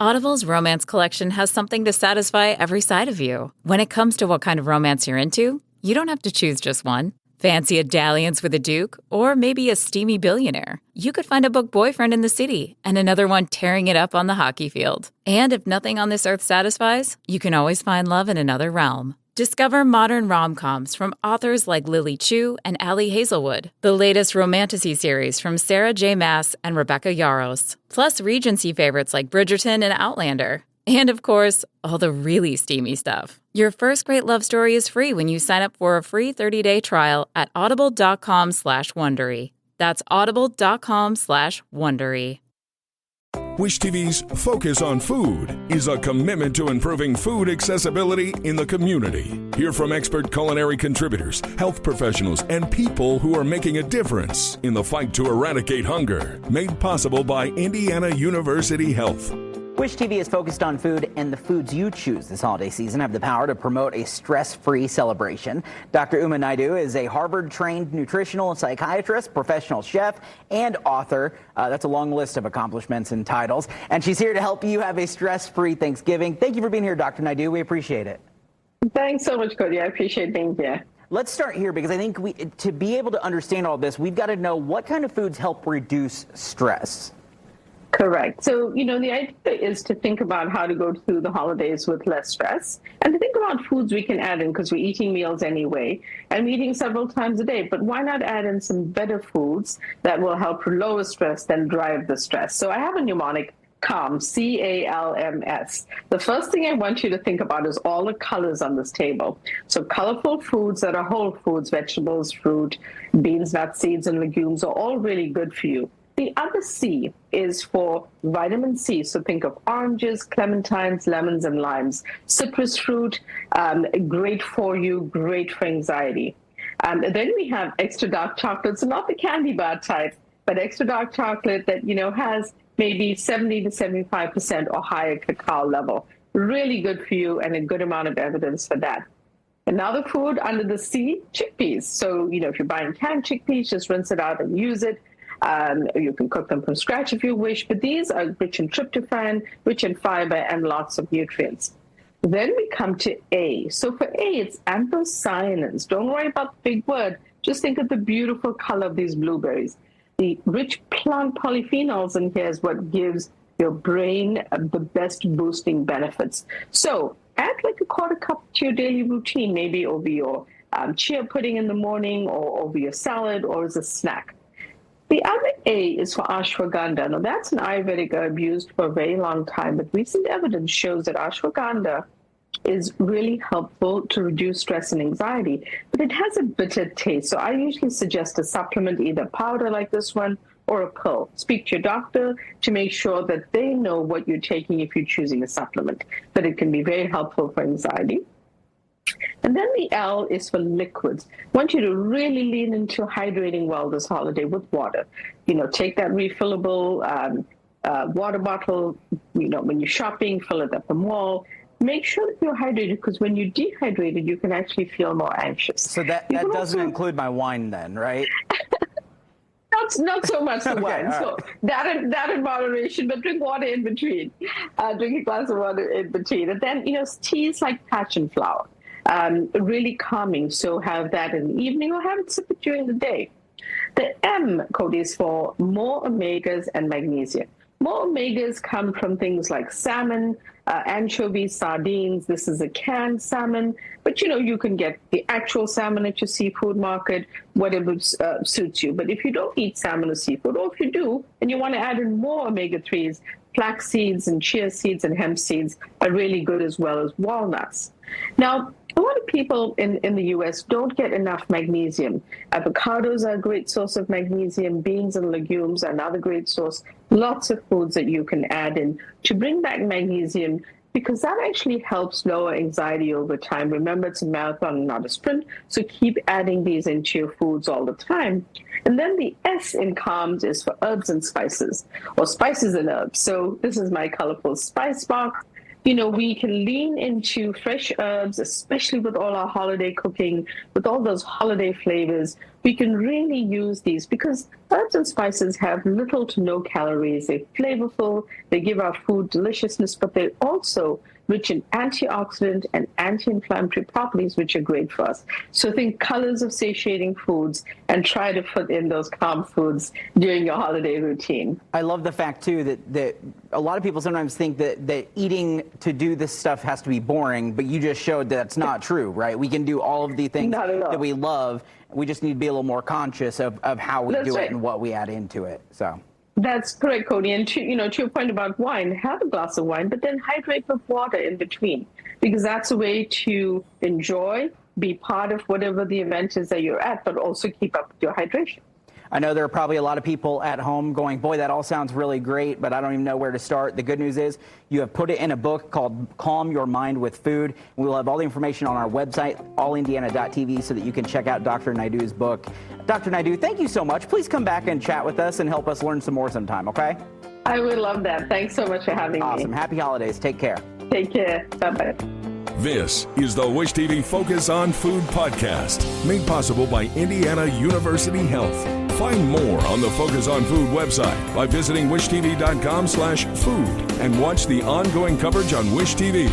Audible's romance collection has something to satisfy every side of you. When it comes to what kind of romance you're into, you don't have to choose just one. Fancy a dalliance with a duke, or maybe a steamy billionaire. You could find a book boyfriend in the city and another one tearing it up on the hockey field. And if nothing on this earth satisfies, you can always find love in another realm. Discover modern rom-coms from authors like Lily Chu and Ali Hazelwood, the latest romantasy series from Sarah J. Maas and Rebecca Yarros, plus Regency favorites like Bridgerton and Outlander. And of course, all the really steamy stuff. Your first great love story is free when you sign up for a free 30-day trial at audible.com/Wondery. That's audible.com/Wondery. Wish TV's Focus on Food is a commitment to improving food accessibility in the community. Hear from expert culinary contributors, health professionals, and people who are making a difference in the fight to eradicate hunger. Made possible by Indiana University Health. Wish TV is focused on food, and the foods you choose this holiday season have the power to promote a stress-free celebration. Dr. Naidoo is a Harvard-trained nutritional psychiatrist, professional chef, and author. That's a long list of accomplishments and titles. And she's here to help you have a stress-free Thanksgiving. Thank you for being here, Dr. Naidoo. We appreciate it. Thanks so much, Cody. I appreciate being here. Let's start here because I think to be able to understand all this, we've got to know what kind of foods help reduce stress. Correct. So, the idea is to think about how to go through the holidays with less stress and to think about foods we can add in because we're eating meals anyway and we're eating several times a day. But why not add in some better foods that will help lower stress than drive the stress? So I have a mnemonic, CALM, CALMS. The first thing I want you to think about is all the colors on this table. So colorful foods that are whole foods, vegetables, fruit, beans, nuts, seeds, and legumes are all really good for you. The other C is for vitamin C. So think of oranges, clementines, lemons, and limes. Citrus fruit, great for you, great for anxiety. Then we have extra dark chocolate. So not the candy bar type, but extra dark chocolate that, has maybe 70 to 75% or higher cacao level. Really good for you and a good amount of evidence for that. Another food under the C, chickpeas. So, if you're buying canned chickpeas, just rinse it out and use it. You can cook them from scratch if you wish, but these are rich in tryptophan, rich in fiber, and lots of nutrients. Then we come to A. So for A, it's anthocyanins. Don't worry about the big word. Just think of the beautiful color of these blueberries. The rich plant polyphenols in here is what gives your brain the best boosting benefits. So add like a quarter cup to your daily routine, maybe over your chia pudding in the morning or over your salad or as a snack. The other A is for ashwagandha. Now, that's an Ayurvedic herb used for a very long time, but recent evidence shows that ashwagandha is really helpful to reduce stress and anxiety, but it has a bitter taste. So I usually suggest a supplement, either powder like this one or a pill. Speak to your doctor to make sure that they know what you're taking if you're choosing a supplement, but it can be very helpful for anxiety. And then the L is for liquids. I want you to really lean into hydrating well this holiday with water. Take that refillable water bottle, when you're shopping, fill it at the mall. Make sure that you're hydrated because when you're dehydrated, you can actually feel more anxious. So that doesn't include my wine then, right? Not so much the wine. Right. So that in moderation, but drink water in between. Drink a glass of water in between. And then, teas like passion flower. Really calming, so have that in the evening or have it sip it during the day. The M code is for more omegas and magnesium. More omegas come from things like salmon, anchovies, sardines. This is a canned salmon, but you can get the actual salmon at your seafood market, whatever suits you. But if you don't eat salmon or seafood, or if you do and you want to add in more omega-3s, flax seeds and chia seeds and hemp seeds are really good, as well as walnuts. Now, a lot of people in the U.S. don't get enough magnesium. Avocados are a great source of magnesium. Beans and legumes are another great source. Lots of foods that you can add in to bring back magnesium, because that actually helps lower anxiety over time. Remember, it's a marathon, not a sprint, so keep adding these into your foods all the time. And then the S in CALMS is for herbs and spices, or spices and herbs. So this is my colorful spice box. We can lean into fresh herbs, especially with all our holiday cooking, with all those holiday flavors. we can really use these because herbs and spices have little to no calories. They're flavorful, they give our food deliciousness, but they're also rich in antioxidant and anti-inflammatory properties, which are great for us. So think colors of satiating foods and try to put in those calm foods during your holiday routine. I love the fact, too, that a lot of people sometimes think that eating to do this stuff has to be boring, but you just showed that's not true, right? We can do all of the things that we love. We just need to be a little more conscious of how we do it and what we add into it. So. That's correct, Cody. And to your point about wine, have a glass of wine, but then hydrate with water in between, because that's a way to enjoy, be part of whatever the event is that you're at, but also keep up with your hydration. I know there are probably a lot of people at home going, boy, that all sounds really great, but I don't even know where to start. The good news is you have put it in a book called Calm Your Mind with Food. We will have all the information on our website, allindiana.tv, so that you can check out Dr. Naidoo's book. Dr. Naidoo, thank you so much. Please come back and chat with us and help us learn some more sometime, okay? I would love that. Thanks so much for having me. Awesome. Happy holidays. Take care. Take care. Bye-bye. This is the Wish TV Focus on Food podcast, made possible by Indiana University Health. Find more on the Focus on Food website by visiting wishtv.com/food and watch the ongoing coverage on Wish TV.